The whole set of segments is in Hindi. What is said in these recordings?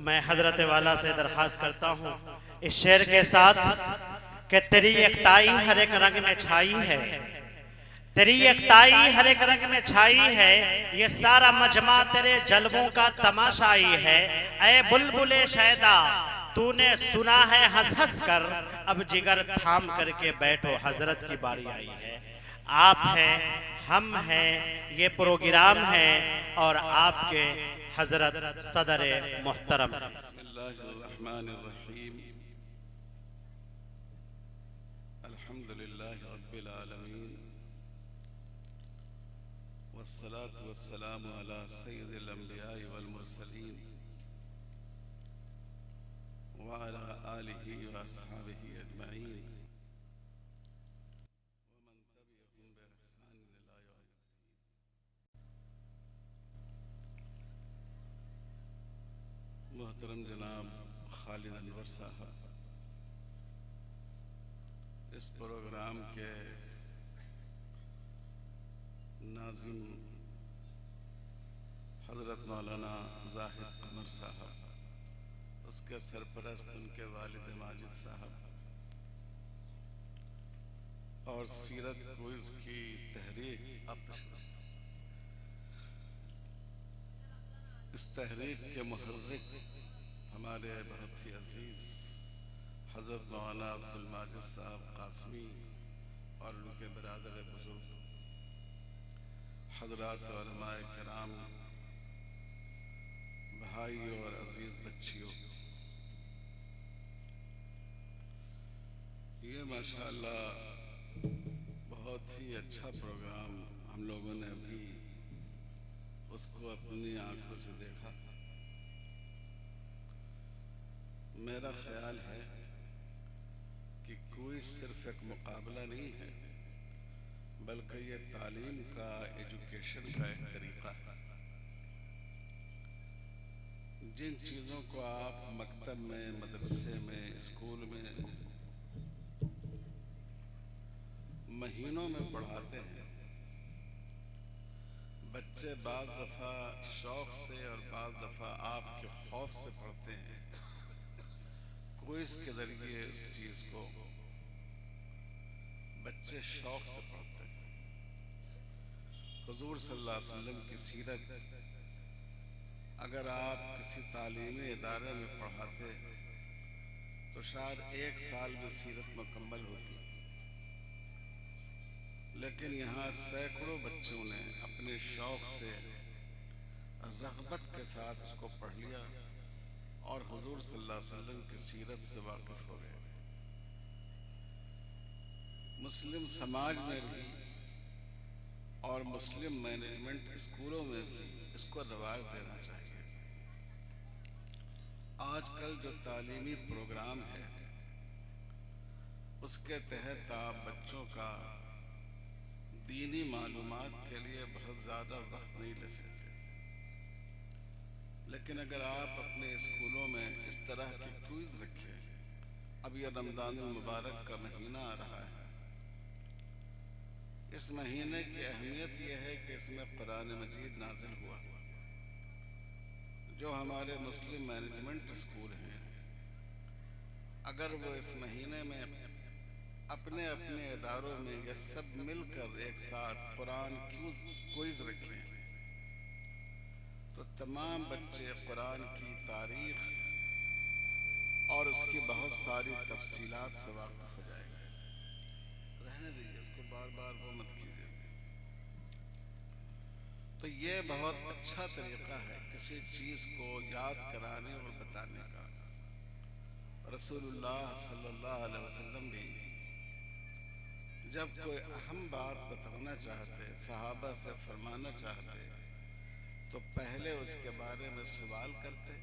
मैं हजरत वाला से दरख्वास्त करता हूँ इस शेर के साथ कि तेरी एकताई हर एक रंग में छाई है, तेरी एकताई हर एक रंग में छाई है, ये सारा मजमा तेरे जलवों का तमाशाई है। ऐ बुलबुले शैदा तूने सुना है हंस हंस कर, अब जिगर थाम करके बैठो हजरत की बारी आई है। आप हैं, हम हैं, ये प्रोग्राम है और आपके हजरत सदर मोहतरम। बिस्मिल्लाहिर्रहमानिर्रहीम, अल्हम्दुलिल्लाहि रब्बिल आलमीन, वस्सलातु वस्सलामु अला सय्यिदिल अंबिया'i वल मुरसलीन व अला आलिहि व अस्हाबिहि अजमईन व मन तबिअहुम बि इहसान इला यौमिद्दीन। मोहतरम जनाब खालिद अनवर साहब, इस प्रोग्राम के नाज़िम हज़रत मौलाना ज़ाहिद कमर साहब, उसके सरपरस्त उनके वालिद माजिद साहब और सीरत क्विज़ की तहरीक, इस तहरीक के मुहर्रिक हमारे बहुत ही अजीज हज़रत मौलाना अब्दुल माजिद साहब कासमी और उनके बरादर बुजुर्ग हज़रात उलमाए किराम, भाई और अजीज बच्चियों, ये माशाअल्लाह बहुत ही अच्छा प्रोग्राम हम लोगों ने अभी उसको अपनी आंखों से देखा। मेरा ख्याल है कि कोई सिर्फ एक मुकाबला नहीं है, बल्कि ये तालीम का, एजुकेशन का एक तरीका है। जिन चीज़ों को आप मकतब में, मदरसे में, स्कूल में महीनों में पढ़ाते हैं, बच्चे बाज़ दफ़ा शौक़ से और बाज़ दफ़ा आपके खौफ से पढ़ते हैं। क्विज़ के ज़रिए उस चीज़ को बच्चे शौक़ से पढ़ते हैं। हुज़ूर सल्लल्लाहु अलैहि वसल्लम की सीरत अगर आप किसी तालीमी इदारे में पढ़ाते तो शायद एक साल में सीरत मुकम्मल होती, लेकिन यहाँ सैकड़ों बच्चों ने अपने शौक़ से, रग़बत के साथ उसको पढ़ लिया और हुज़ूर सल्लल्लाहु अलैहि वसल्लम की सीरत से वाकिफ़ हो गए। मुस्लिम समाज में भी और मुस्लिम मैनेजमेंट स्कूलों में भी इसको रवाज देना चाहिए। आजकल जो तालीमी प्रोग्राम है उसके तहत आप बच्चों का दीनी मालूमात के लिए बहुत ज़्यादा वक्त नहीं ले सकते, लेकिन अगर आप अपने स्कूलों में इस तरह के क्विज़ रखें, अब यह रमज़ान मुबारक का महीना आ रहा है, इस महीने की अहमियत यह है कि इसमें कुरान मजीद नाज़िल हुआ। जो हमारे मुस्लिम मैनेजमेंट स्कूल हैं, अगर वो इस महीने में अपने अपने इदारों में ये सब मिलकर एक साथ कुरान क्विज़ रखें तो तमाम बच्चे कुरान की तारीख़ और उसकी बहुत सारी तफसीलात से वाक़िफ़ हो जाएंगे। रहने दीजिए, इसको बार बार वो मत कीजिए। तो ये बहुत अच्छा तरीक़ा है किसी चीज़ को याद कराने और बताने का। रसूलुल्लाह सल्लल्लाहु अलैहि वसल्लम भी जब कोई अहम बात बताना चाहते, सहाबा से फरमाना चाहते, तो पहले उसके बारे में सवाल करते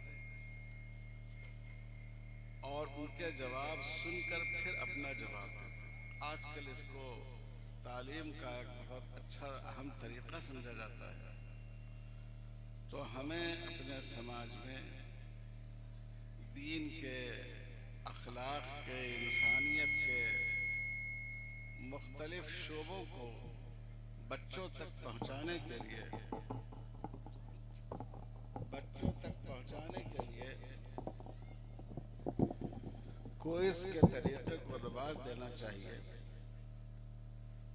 और उनके जवाब सुनकर फिर अपना जवाब देते। आजकल इसको तालीम का एक बहुत अच्छा अहम तरीक़ा समझा जाता है। तो हमें अपने समाज में दीन के, अखलाक के, इंसानियत के मुख्तलिफ शोबों को बच्चों तक पहुँचाने के लिए कोई इसके तरीके को रिवाज देना चाहिए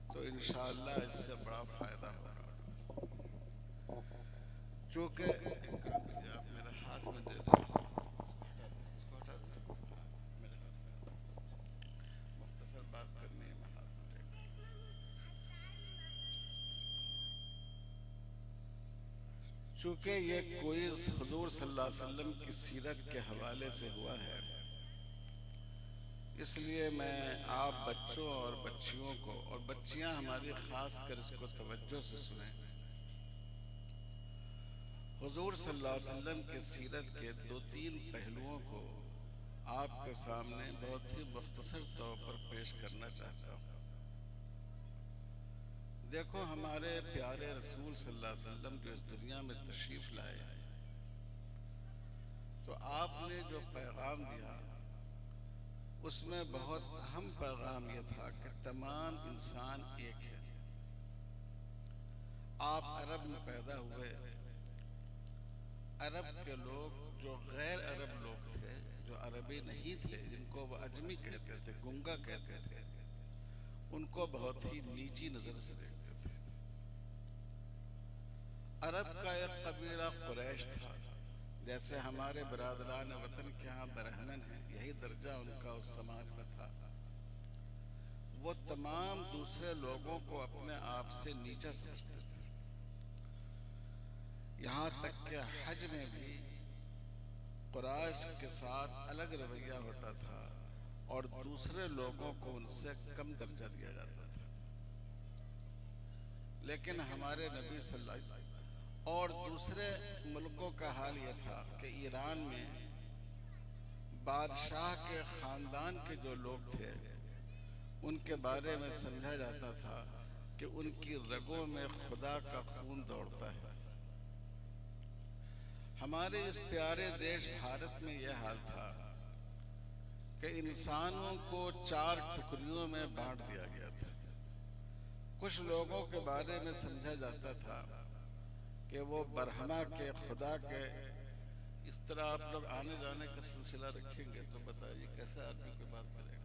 तो इंशाअल्लाह इससे बड़ा फायदा होगा। चूंकि आप मेरे हाथ में दे रहे हैं, इसको हटा दो, मेरे हाथ में मुख्तसर बात करनी है, मैं हाथ में लेकर। चूंकि ये क्विज हुजूर सल्लल्लाहु अलैहि वसल्लम की सीरत के हवाले से हुआ है, इसलिए मैं आप बच्चों और बच्चियों को, और बच्चियां हमारी खास कर इसको तवज्जो से सुने। हुजूर सल्लल्लाहु अलैहि वसल्लम के सीरत के 2-3 पहलुओं को आपके सामने बहुत ही मुख्तसर तौर पर पेश करना चाहता हूँ। देखो, हमारे प्यारे रसूल सल्लल्लाहु अलैहि वसल्लम जो इस दुनिया में तशरीफ लाए, तो आपने जो पैगाम दिया उसमें बहुत अहम पैगाम यह था कि तमाम इंसान एक है। आप अरब में पैदा हुए, अरब के लोग जो गैर अरब लोग थे, जो अरबी नहीं थे, जिनको वो अजमी कहते थे, गुंगा कहते थे, उनको बहुत ही नीची नजर से देखते थे। अरब का एक कबीला कुरैश था, जैसे हमारे बिरादरान वतन के यहाँ बरहमन है, यही दर्जा उनका उस समाज में था। वो तमाम दूसरे लोगों को अपने आप से नीचा समझते थे। यहाँ तक कि हज में भी कुरैश के साथ अलग रवैया होता था और दूसरे लोगों को उनसे कम दर्जा दिया जाता था। लेकिन हमारे नबी सल्लल्लाहु अलैहि वसल्लम और दूसरे मुल्कों का हाल यह था कि ईरान में बादशाह के खानदान के जो लोग थे, उनके बारे में समझा जाता था कि उनकी रगों में खुदा का खून दौड़ता है। हमारे इस प्यारे देश भारत में यह हाल था कि इंसानों को 4 टुकड़ियों में बांट दिया गया था। कुछ लोगों के बारे में समझा जाता था कि वो बरहमा के, खुदा के, इस तरह आप लोग आने जाने का सिलसिला रखेंगे तो बताइए कैसे आदमी की बात करेगा।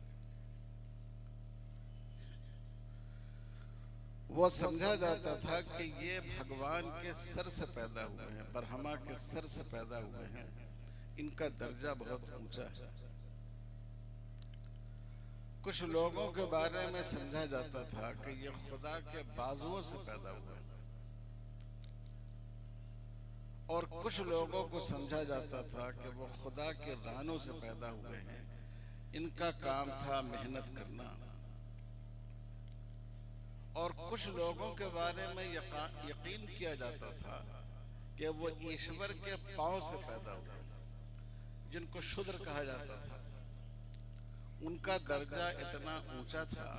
वो समझा जाता था कि ये भगवान के सर से पैदा हुए हैं, बरहमा के सर से पैदा हुए हैं, इनका दर्जा बहुत ऊंचा है। कुछ लोगों के बारे में समझा जाता था कि ये खुदा के बाजुओं से पैदा हुए हैं, और कुछ लोगों को समझा जाता था कि वो खुदा के रानों से पैदा हुए हैं, इनका काम था मेहनत करना। और कुछ लोगों के बारे में यकीन किया जाता था कि वो ईश्वर के पांव से पैदा हुए, जिनको शूद्र कहा जाता था। उनका दर्जा इतना ऊंचा था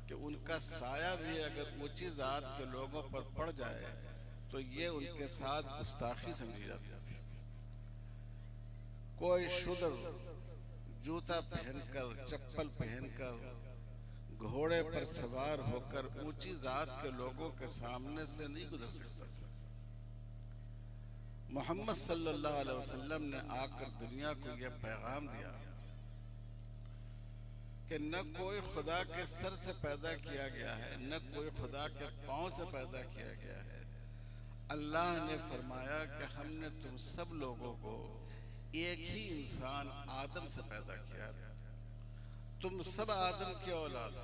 कि उनका साया भी अगर ऊंची जात के लोगों पर पड़ जाए तो ये उनके साथ गुस्ताखी समझी जाती थी। कोई शूद्र जूता पहनकर, चप्पल पहनकर, घोड़े पर सवार होकर ऊंची जात के लोगों के सामने से नहीं गुजर सकता था। मोहम्मद सल्लल्लाहु अलैहि वसल्लम ने आकर दुनिया को यह पैगाम दिया कि न कोई खुदा के सर से पैदा किया गया है, न कोई खुदा के पांव से पैदा किया गया है। अल्लाह ने फरमाया कि हमने तुम सब लोगों को एक ही इंसान आदम से पैदा किया। तुम सब आदम की औलाद,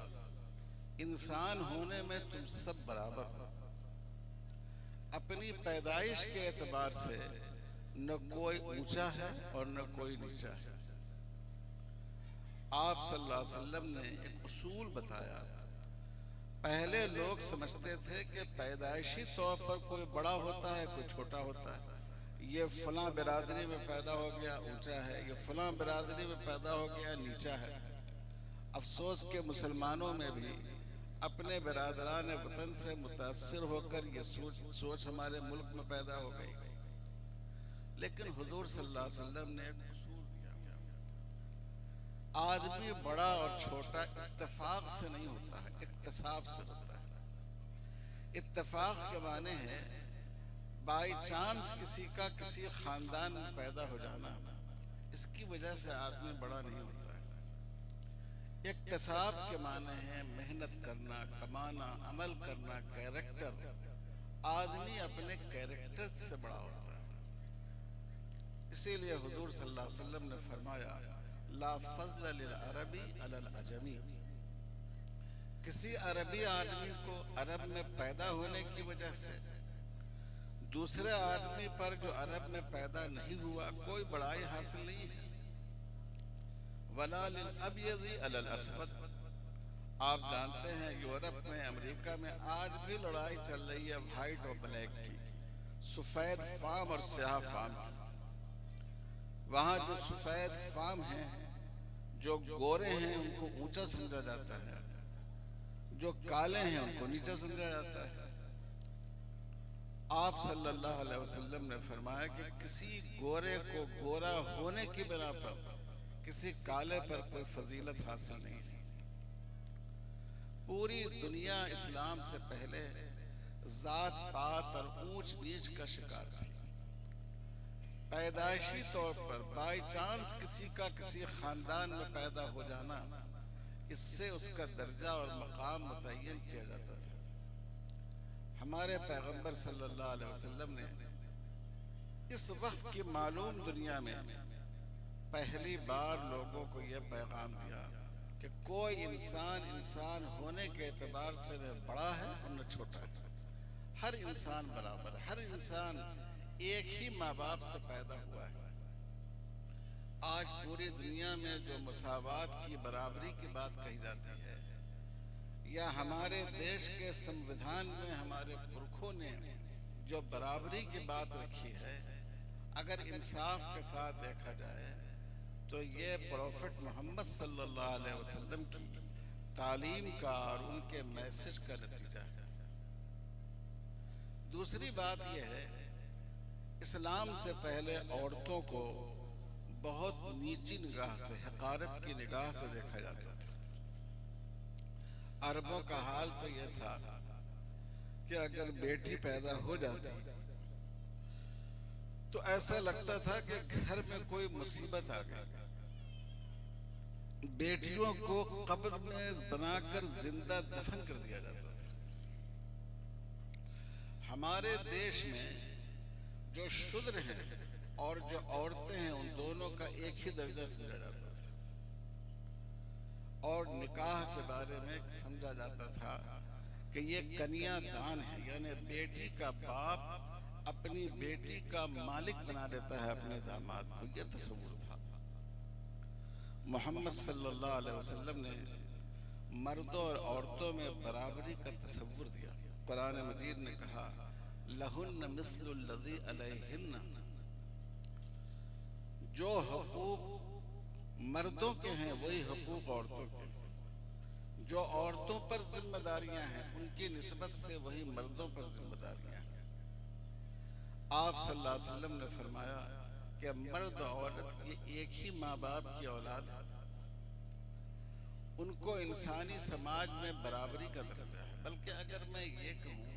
इंसान होने में तुम सब बराबर हो। अपनी पैदाइश के एतबार से न कोई ऊंचा है और न कोई नीचा है। आप सल्लल्लाहु अलैहि वसल्लम ने एक उसूल बताया। पहले लोग समझते थे कि पैदाइशी तौर पर कोई बड़ा होता है, कोई छोटा होता है। ये फलां बिरादरी में पैदा हो गया ऊंचा है, ये फलां बिरादरी में पैदा हो गया नीचा है। अफसोस के मुसलमानों में भी अपने बिरादरान वतन से मुतासिर होकर ये सोच हमारे मुल्क में पैदा हो गई। लेकिन हुजूर सल्लल्लाहु अलैहि वसल्लम ने एक उसूल दिया, आदमी बड़ा और छोटा इत्तेफाक से नहीं होता है, इक्तिसाब से होता है। इत्तेफाक के माने हैं बाई चांस किसी का किसी खानदान में पैदा हो जाना, इसकी वजह से आदमी बड़ा नहीं होता है। इक्तिसाब के माने हैं मेहनत करना, कमाना, अमल करना, कैरेक्टर। आदमी अपने कैरेक्टर से बड़ा होता है। इसीलिए हुजूर सल्लल्लाहु अलैहि वसल्लम ने फरमाया, ला फज़्ल लिल अरबी अलल अजमी। किसी अरबी आदमी को अरब में पैदा होने की वजह से दूसरे आदमी पर जो अरब में पैदा नहीं हुआ कोई बड़ाई हासिल नहीं है। वला लिल अबयज़ी अलल अस्वद। आप जानते हैं यूरोप में, अमेरिका में आज भी लड़ाई चल रही है व्हाइट और ब्लैक की, सफेद फार्म और स्याह फार्म की। वहां जो सफेद फार्म हैं, जो गोरे हैं, उनको ऊंचा समझा जाता है, जो काले हैं उनको नीचा समझा जाता है। आप सल्लल्लाहु अलैहि वसल्लम ने फरमाया कि किसी गोरे को गोरा होने की बिना पर किसी काले पर कोई फजीलत हासिल नहीं है। पूरी दुनिया इस्लाम से पहले जात पात और ऊंच नीच का शिकार थी। पैदाइशी तौर पर बाई चांस किसी का किसी खानदान में पैदा हो जाना, इससे उसका दर्जा और मकाम मुतय्यन किया जाता था। हमारे पैगंबर सल्लल्लाहु अलैहि वसल्लम ने इस वक्त की मालूम दुनिया में पहली बार लोगों को यह पैगाम दिया कि कोई इंसान इंसान होने के एतबार से न बड़ा है और न छोटा है। हर इंसान बराबर है, हर इंसान एक ही माँ बाप से पैदा हुआ है। आज पूरी दुनिया में जो मुसावात की, बराबरी की बात कही जाती है, या हमारे देश के संविधान में हमारे पुरखों ने जो बराबरी की बात रखी है, अगर इंसाफ के साथ देखा जाए तो ये प्रॉफिट मोहम्मद सल्लल्लाहु अलैहि वसल्लम की तालीम का और उनके मैसेज का नतीजा है। दूसरी बात यह है, इस्लाम से पहले औरतों को बहुत नीची निगाह से, हकारत की निगाह से देखा जाता था। अरबों का हाल तो यह था कि अगर बेटी पैदा हो जाती तो ऐसा लगता था कि घर में कोई मुसीबत आ गई। बेटियों को कब्र में बनाकर जिंदा दफन कर दिया जाता था। हमारे देश में जो शूद्र हैं और जो औरतें हैं, उन दोनों का एक ही दर्जा समझा जाता था और निकाह के बारे में समझा जाता था कि ये कन्या दान है, यानी बेटी का बाप अपनी बेटी का मालिक बना देता है अपने दामाद को। यह तस्वुर था। मोहम्मद सल्लल्लाहु अलैहि वसल्लम ने मर्दों और औरतों में बराबरी का तस्वुर दिया। कुरान मजीद ने कहा, लहुन्न मिस्लुल लज़ी अलैहिन्न। जो हकूक मर्दों के हैं वही हकूक औरतों के। जो औरतों पर जिम्मेदारियां हैं उनकी निस्बत से वही मर्दों पर जिम्मेदारियां हैं। आप सल्लल्लाहु अलैहि वसल्लम ने फरमाया कि मर्द और औरत ये एक ही माँ बाप की औलाद है, उनको इंसानी समाज में बराबरी का दर्जा है। बल्कि अगर मैं ये कहूँ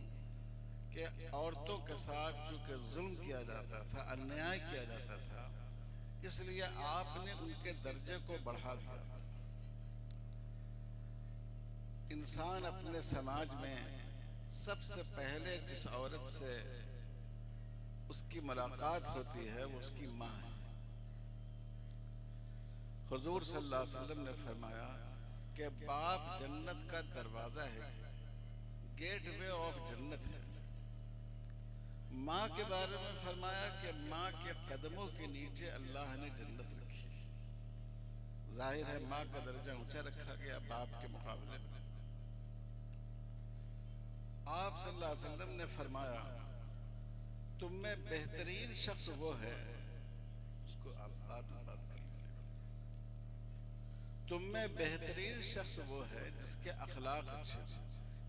कि औरतों के साथ चूंकि जुल्म किया जाता था, अन्याय किया जाता था, इसलिए आपने उनके दर्जे को बढ़ा दिया। इंसान अपने समाज में सबसे पहले जिस औरत से उसकी मुलाकात होती है वो उसकी माँ है। हुजूर सल्लल्लाहु अलैहि वसल्लम ने फरमाया कि बाप जन्नत का दरवाजा है, गेटवे ऑफ जन्नत है। माँ के बारे में फरमाया कि माँ के कदमों के नीचे अल्लाह ने जन्नत रखी। जाहिर है माँ का दर्जा ऊंचा रखा गया बाप के मुकाबले में। आप सल्लल्लाहु अलैहि वसल्लम ने फरमाया, तुम में बेहतरीन शख्स वो है, उसको आप बाद में बात कर लीजिएगा। तुम में बेहतरीन शख्स वो है जिसके अखलाक अच्छे।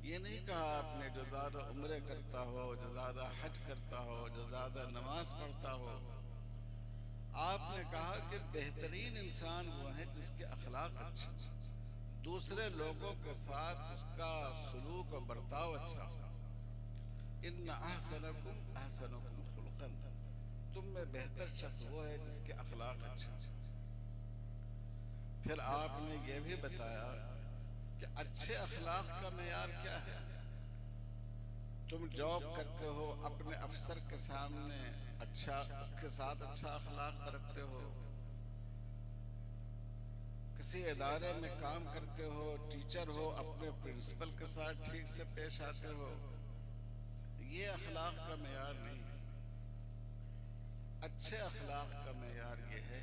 ये नहीं कहा आपने जो ज्यादा उम्रे करता हो, जो ज्यादा हज करता हो, जो ज्यादा नमाज पढ़ता हो। आपने कहा कि बेहतरीन इंसान वो है जिसके अखलाक अच्छे, दूसरे लोगों के साथ उसका सलूक और बर्ताव अच्छा। इन्ना अहसनकुम अहसनुकुम खुल्क़न। तुम में बेहतर शख्स वो है जिसके अखलाक अच्छे। फिर आपने ये भी बताया कि अच्छे अखलाक का मेयार क्या है। तुम जॉब करते हो, अपने अफसर के सामने अच्छा के साथ अच्छा अखलाक बरतते हो, किसी इदारे में काम करते हो, टीचर हो, अपने प्रिंसिपल के साथ ठीक से पेश आते हो। ये अखलाक का मेयार नहीं। अच्छे अखलाक का मेयार ये है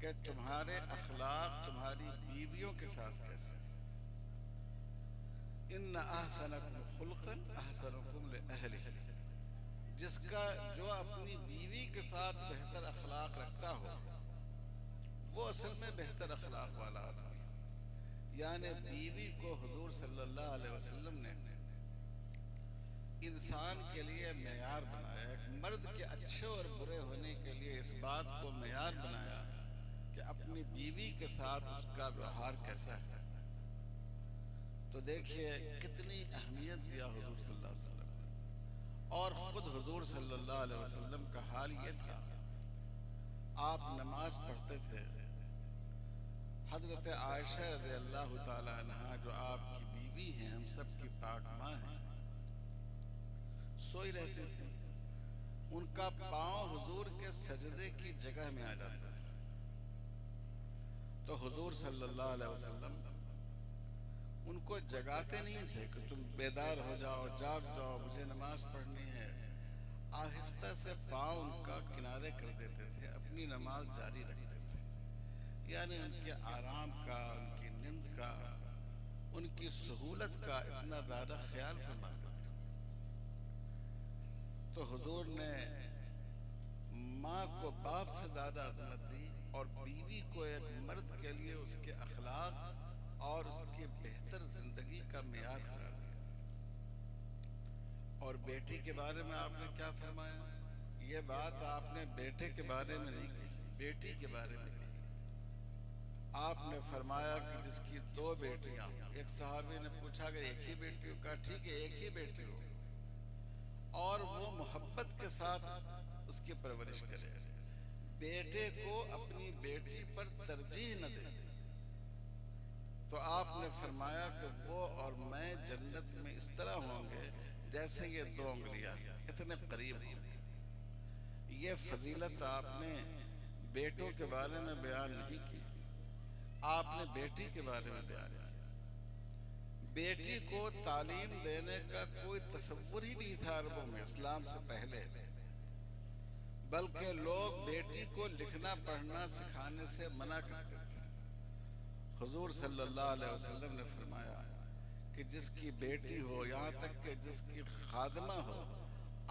कि तुम्हारे अखलाक तुम्हारी बीवियों के साथ कैसे। इन्ना अहसनकुम खुल्क़न अहसनुकुम लिअहलिही, जिसका जो अपनी बीवी के साथ बेहतर अखलाक रखता हो वो असल में बेहतर अखलाक वाला आदमी है। यानी बीवी को हुजूर सल्लल्लाहु अलैहि वसल्लम ने इंसान के लिए मेयार बनाया। मर्द के अच्छे और बुरे होने के लिए इस बात को मेयार बनाया कि अपनी बीवी के साथ उसका व्यवहार कैसा है। तो देखिए कितनी अहमियत दिया हुजूर सल्लल्लाहु अलैहि वसल्लम ने। और खुद हुजूर सल्लल्लाहु अलैहि वसल्लम का हाल ये था, आप नमाज पढ़ते थे, हजरत आयशा रज़ियल्लाहु ताला अन्हा जो आपकी बीवी हैं, हम सब की पाक माँ हैं, सोई रहती थी। उनका पांव हुजूर के सजदे की जगह में आ जाता था। तो हुजूर सल्लल्लाहु अलैहि वसल्लम उनको जगाते नहीं थे कि तुम बेदार हो जाओ, जाग जाओ, मुझे नमाज पढ़नी है। आहिस्ता से पांव उनका किनारे कर देते थे, अपनी नमाज जारी रखते थे। यानी उनके आराम का, उनकी नींद का, उनकी सहूलत का इतना ज्यादा ख्याल फरमाते थे। तो हुजूर ने माँ को बाप से ज्यादा अजमत दी और बीवी को एक मर्द के लिए उसके अखलाक और उसकी बेहतर जिंदगी का मेयार करार दिया। और बेटी के बारे में आपने क्या फरमाया? ये बात आपने बेटे के बारे में नहीं कही, बेटी के बारे में कही। आपने फरमाया कि जिसकी दो बेटियां, एक सहाबी ने पूछा कि एक ही बेटी हो? कहा ठीक है, एक ही बेटी हो, और वो मोहब्बत के साथ उसकी परवरिश करे, बेटे को अपनी बेटी पर तरजीह न दे। तो आपने फरमाया कि वो और मैं जन्नत में इस तरह होंगे जैसे ये दो उंगलियां, इतने करीब होंगे। ये फजीलत आपने बेटों के बारे में बयान नहीं की, आपने बेटी के बारे में बयान किया। बेटी को तालीम देने का कोई तसव्वुर ही नहीं था अरबों में इस्लाम से पहले, बल्कि लोग बेटी को लिखना पढ़ना सिखाने से मना करते थे। हुजूर सल्लल्लाहु अलैहि वसल्लम ने फरमाया कि जिसकी बेटी हो, यहाँ तक कि जिसकी खादमा हो,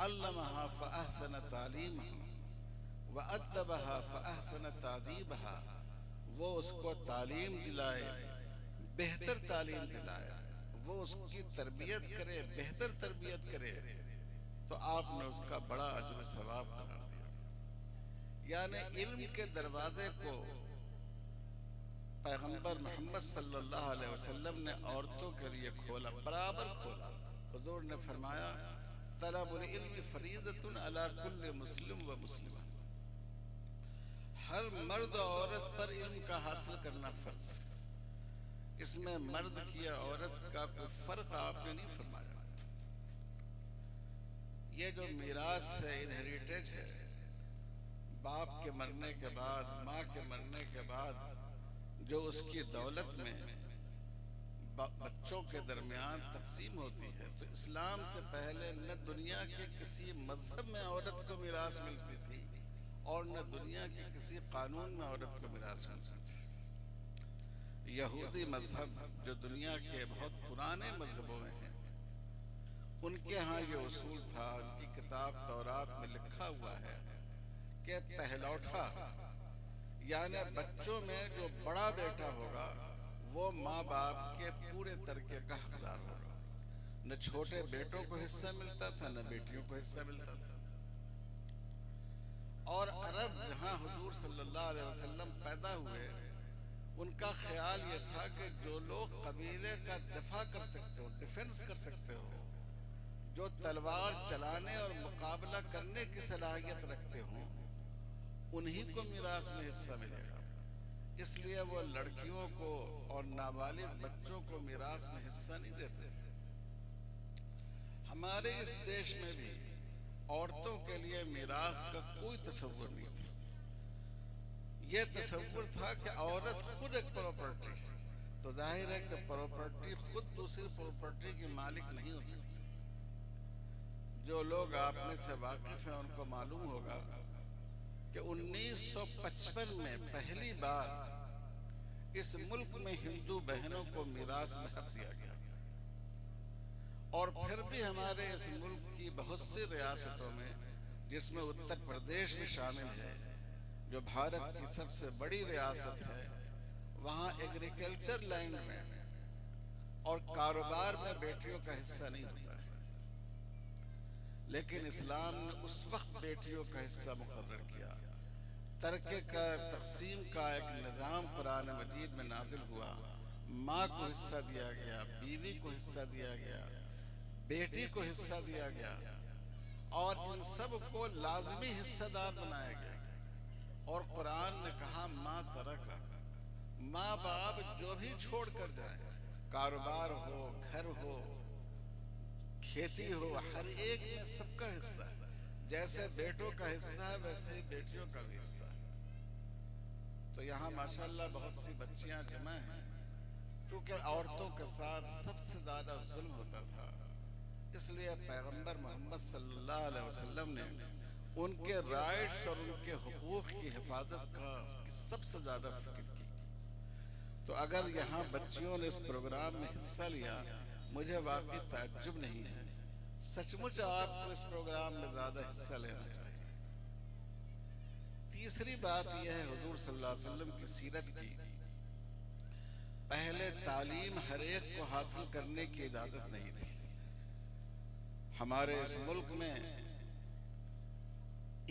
अल्लमहा फअहसन तालीमहा व अद्दबहा फअहसन तादीबहा, वो उसको तालीम दिलाए, बेहतर तालीम दिलाए, वो उसकी तरबियत करे, बेहतर तरबियत करे, तो आपने उसका बड़ा अजर सवाब करार दिया। यानी इल्म के दरवाजे को पैगंबर मोहम्मद सल्लल्लाहु अलैहि वसल्लम ने औरतों के लिए खोला, बराबर खोला। हुजूर ने फरमाया तलबुल इल्म फरीदतुन अला कुल्li मुस्लिम व मुस्लिमा, हर मर्द और औरत पर इल्म का हासिल करना फर्ज है। इसमें मर्द की या औरत का कोई फर्क आपने नहीं फरमाया। ये जो मीरास है, इनहेरिटेज है, बाप के मरने के बाद, माँ के मरने के बाद जो उसकी दौलत में बच्चों के दरमियान तकसीम होती है, तो इस्लाम से पहले न दुनिया के किसी मजहब में औरत को मिरास मिलती थी और न दुनिया के किसी कानून में औरत को मिरास मिलती थी। यहूदी मजहब जो दुनिया के बहुत पुराने मजहबों में है, उनके यहाँ ये उसूल था, उनकी किताब तौरात में लिखा हुआ है कि पहलौठा यानी बच्चों में जो बड़ा बेटा होगा वो माँ बाप के पूरे तरके का हकदार होगा। न छोटे बेटों को हिस्सा मिलता था, न बेटियों को हिस्सा मिलता था। और अरब जहाँ हुजूर सल्लल्लाहु अलैहि वसल्लम पैदा हुए, उनका ख्याल ये था कि जो लोग कबीले का दिफा कर सकते हो, डिफेंस कर सकते हो, जो तलवार चलाने और मुकाबला करने की सलाहियत रखते हो, उन्हीं को मिरास में हिस्सा मिलेगा। इसलिए वो लड़कियों को और नाबालिग बच्चों को मिरास में हिस्सा नहीं देते थे। हमारे इस देश में भी औरतों के लिए मिरास का कोई तस्वुर नहीं था। ये तस्वुर था कि औरत खुद एक प्रॉपर्टी, तो जाहिर है कि प्रॉपर्टी खुद दूसरी प्रॉपर्टी की मालिक नहीं हो सकती। जो लोग आप में से वाकिफ हैं उनको मालूम होगा कि 1955 में पहली बार इस मुल्क में हिंदू बहनों को मिरास में हक दिया गया, और फिर भी हमारे इस मुल्क की बहुत सी रियासतों में, जिसमें उत्तर प्रदेश भी शामिल है, जो भारत की सबसे बड़ी रियासत है, वहाँ एग्रीकल्चर लैंड में और कारोबार में बेटियों का हिस्सा नहीं होता है। लेकिन इस्लाम ने उस वक्त बेटियों का हिस्सा मुकर्रर किया। तरके का तकसीम का एक निज़ाम कुरान मजीद में नाजिल हुआ। माँ को हिस्सा दिया गया, बीवी को हिस्सा दिया गया, बेटी को हिस्सा दिया गया, और इन सब को लाजमी हिस्सेदार बनाया गया। और कुरान ने कहा माँ तरका, माँ बाप जो भी छोड़ कर जाए, कारोबार हो, घर हो, खेती हो, हर एक में सबका हिस्सा है। जैसे बेटों का हिस्सा है वैसे ही बेटियों का भी हिस्सा है। तो यहाँ माशाल्लाह बहुत सी बच्चियां जमा हैं। क्योंकि औरतों के साथ सबसे ज्यादा जुल्म होता था, इसलिए पैगंबर मोहम्मद सल्लल्लाहु अलैहि वसल्लम ने उनके राइट्स और उनके हुकूक की हिफाजत का सबसे ज्यादा फिक्र की। तो अगर यहाँ बच्चियों ने इस प्रोग्राम में हिस्सा लिया, मुझे वाकई ताज्जुब नहीं है। सचमुच आपको इस प्रोग्राम में ज्यादा हिस्सा लेना चाहिए। तीसरी बात यह है, हुजूर सल्लल्लाहु अलैहि वसल्लम की सीरत की। पहले तालीम हर एक को हासिल करने की इजाजत नहीं थी। हमारे इस मुल्क में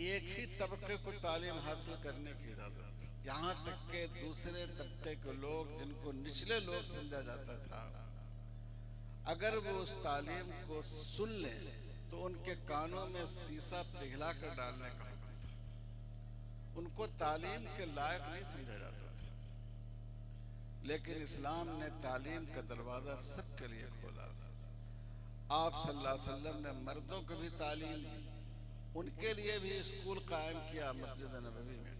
एक ही तबके को तालीम हासिल करने की इजाजत थी। यहाँ तक के दूसरे तबके के लोग, जिनको निचले लोग समझा जाता था, अगर वो उस तालीम को सुन लें तो उनके कानों में सीसा पिघला कर डालने का हुक्म था। उनको तालीम के लायक नहीं समझा जाता था। लेकिन इस्लाम ने तालीम का दरवाजा सबके लिए खोला। आप सल्लल्लाहु अलैहि वसल्लम ने मर्दों को भी तालीम दी, उनके लिए भी स्कूल कायम किया मस्जिद नबवी में।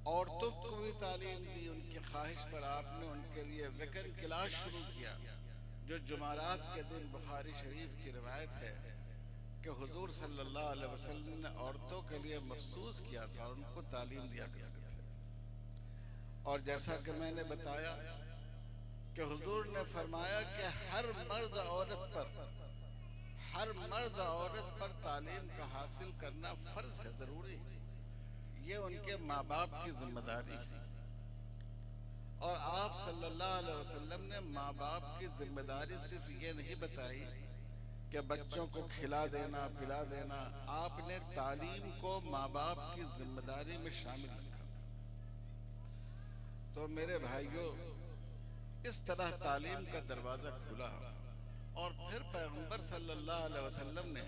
औरतों को भी तालीम दी, उनकी ख्वाहिश पर आपने उनके लिए वीकेंड क्लास शुरू किया। जो जुमारात के दिन बुखारी शरीफ की रिवायत है कि हुजूर सल्लल्लाहु अलैहि वसल्लम ने औरतों के लिए मखसूस किया था और उनको तालीम दिया करते थे। और जैसा कि मैंने बताया कि हुजूर ने फरमाया कि हर मर्द औरत पर तालीम का हासिल करना फर्ज है, जरूरी है। ये उनके माँ बाप की जिम्मेदारी है। और आप सल्लल्लाहु अलैहि वसल्लम ने माँ बाप की जिम्मेदारी सिर्फ ये नहीं बताई कि बच्चों को खिला देना, पिला देना। आपने तालीम को माँ बाप की जिम्मेदारी में शामिल रखा। तो मेरे भाइयों, इस तरह तालीम का दरवाजा खुला। और फिर पैगंबर सल्लल्लाहु अलैहि वसल्लम ने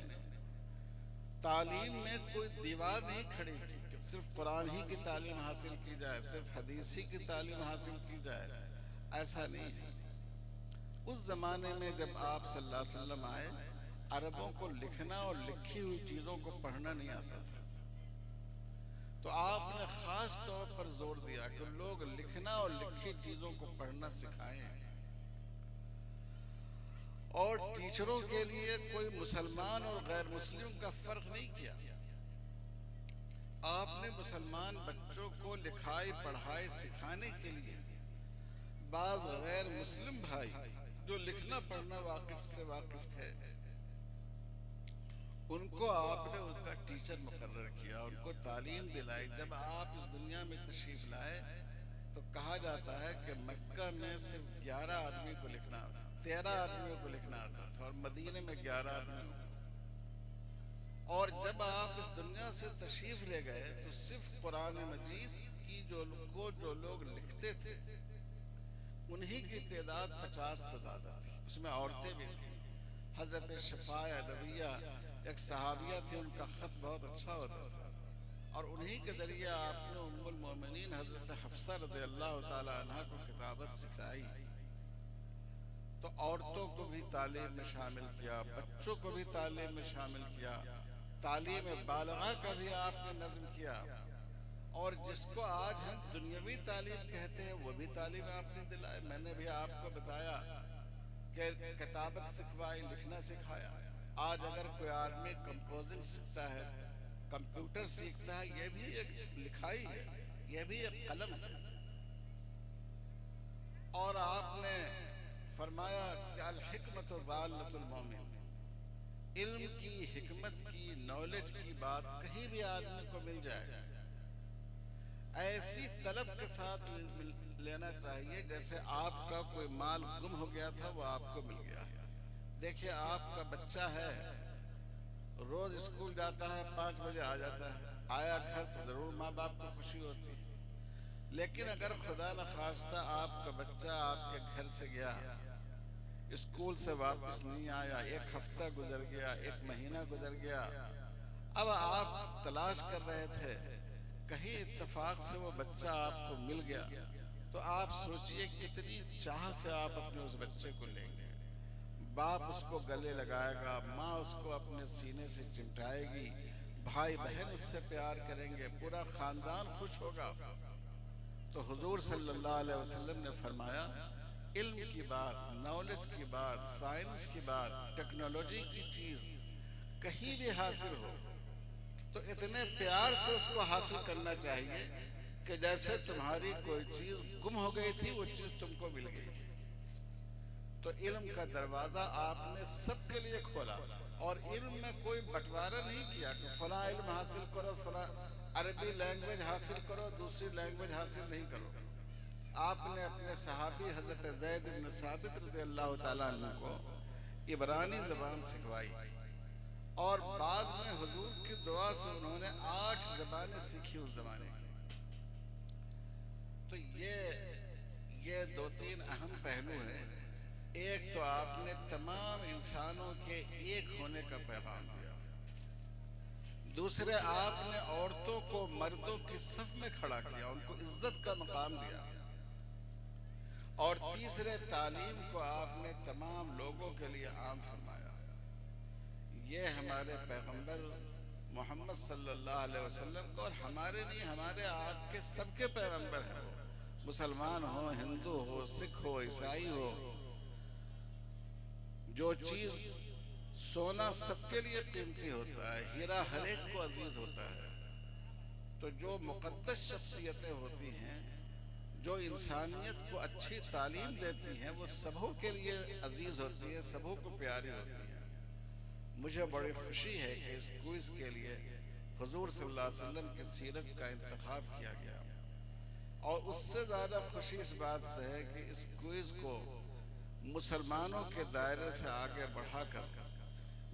तालीम में कोई दीवार नहीं खड़ी की कि सिर्फ कुरान ही की तालीम हासिल की जाए, सिर्फ हदीस ही की तालीम हासिल की जाए। ऐसा नहीं है। उस जमाने में जब आप सल्लल्लाहु अलैहि वसल्लम आए, अरबों को लिखना और लिखी हुई चीजों को पढ़ना नहीं आता था। तो आपने खास तौर पर जोर दिया कि लोग लिखना और लिखी चीजों को पढ़ना सिखाएं। और टीचरों के लिए कोई मुसलमान और गैर मुस्लिम का फर्क नहीं किया। आपने मुसलमान बच्चों को लिखाई पढ़ाई सिखाने के लिए बाज गैर मुस्लिम भाई जो लिखना पढ़ना वाकिफ थे, उनको आपने उनका टीचर मुकर्रर किया, उनको तालीम दिलाई। जब आप इस दुनिया में तशरीफ लाए तो कहा जाता है कि मक्का में सिर्फ 11 आदमी को लिखना, 13 आदमियों को लिखना आता था, और मदीने में 11 आदमी। और जब आप इस दुनिया से तशरीफ ले गए तो सिर्फ कुरान मजीद की जो लोग लिखते थे उन्हीं की तादाद 50 से ज्यादा थी। उसमें औरतें भी थी। हजरत शफा अदविया एक सहाबिया थी, उनका खत बहुत अच्छा होता था। और उन्हीं के जरिए आपने उम्मुल मोमिनीन हजरत हफ्सा रज़ियल्लाहु ताला अन्हा को किताबत सिखाई। तो औरतों को भी तालीम में शामिल किया, बच्चों को भी तालीम में शामिल किया, तालीम बालगा का भी आपने नज़्म किया। और जिसको आज हम दुनियावी तालीम कहते हैं वो भी तालीम आपने दिलाए। मैंने भी आपको बताया कि किताबत सिखवाई, लिखना सिखाया। आज अगर कोई आदमी कंपोजिंग सीखता है, कंप्यूटर सीखता है, ये भी एक लिखाई है, ये भी एक कलम है। और आपने फरमाया कि अल हिकमत ज़ालतुल मोमिन, इल्म की, हिकमत की, नॉलेज की बात कहीं भी आदमी को मिल जाए, ऐसी तलब के साथ लेना चाहिए जैसे आपका कोई माल गुम हो गया था, वो आपको मिल गया है। देखिए, आपका बच्चा है, रोज स्कूल जाता है, 5 बजे आ जाता है, आया घर तो जरूर माँ बाप को खुशी होती है। लेकिन अगर खुदा न खास्ता आपका बच्चा आपके घर से गया, स्कूल से वापस नहीं आया, 1 हफ्ता गुजर गया, 1 महीना गुजर गया, अब आप तलाश कर रहे थे, कहीं इत्तेफाक से वो बच्चा आपको मिल गया, तो आप सोचिए कितनी चाह से आप अपने उस बच्चे को लेंगे। बाप उसको गले लगाएगा, माँ उसको अपने सीने से चिमटाएगी, भाई बहन उससे प्यार करेंगे, पूरा खानदान खुश होगा। तो हुजूर सल्लल्लाहु अलैहि वसल्लम ने फरमाया, इल्म की बात, नॉलेज की बात, साइंस की बात, टेक्नोलॉजी की चीज कहीं भी हासिल हो तो इतने प्यार से उसको हासिल करना चाहिए कि जैसे तुम्हारी कोई चीज गुम हो गई थी, वो चीज तुमको मिल गई। तो इल्म का दरवाजा आपने सबके लिए खोला, और इल्म में कोई बंटवारा नहीं किया कि फला इल्म हासिल करो, फला अरबी लैंग्वेज हासिल करो, दूसरी लैंग्वेज हासिल नहीं करो। आपने अपने सहाबी हजरत ज़ैद इब्न साबित रज़ियल्लाहु ताला अन्हु को इब्रानी जबान सिखवाई, और बाद में हुजूर की दुआ से उन्होंने 8 ज़बानें सीखी उस जमाने में। तो ये 2-3 अहम पहलू हैं। एक तो आपने तमाम इंसानों के एक होने का पैगाम दिया, दूसरे आपने औरतों को मर्दों की सफ में खड़ा किया, उनको इज्जत का मकाम दिया, और तीसरे तालीम को आपने तमाम लोगों के लिए आम फरमाया। ये हमारे पैगंबर मोहम्मद सल्लल्लाहु अलैहि वसल्लम को, और हमारे लिए, हमारे आपके सबके पैगंबर हैं, वो मुसलमान हो, हिंदू हो, सिख हो, ईसाई हो, जो चीज सोना सबके लिए कीमती होता है, हीरा हर एक को अजीज होता है। तो जो मुकद्दस शख्सियतें होती हैं, जो इंसानियत को अच्छी तालीम देती हैं, वो सबों के लिए अजीज होती है, सबों को प्यारी होती है। मुझे बड़ी खुशी है कि इस क्विज के लिए हुजूर सल्लल्लाहु अलैहि वसल्लम की सीरत का इंतखाब किया गया, और उससे ज़्यादा खुशी इस बात से है कि इस क्विज को मुसलमानों के दायरे से आगे बढ़ाकर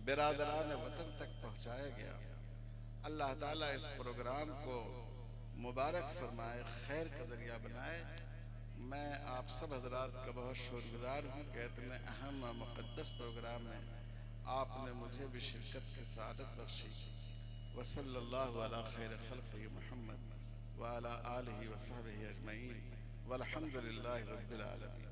बिरादरान वतन तक पहुँचाया गया। अल्लाह ताला इस प्रोग्राम को मुबारक फरमाए, खैर का जरिया बनाए। मैं आप सब हजरात का बहुत शुक्रगुजार हूँ कि इतने अहम और मुक़द्दस प्रोग्राम में आपने मुझे भी शिरकत की सआदत बख्शी। वसल्लल्लाहु अला खैर खल्क़ि मुहम्मद व अला आलिहि व सहबिहि अजमईन वल्हम्दुलिल्लाहि रब्बिल आलमीन।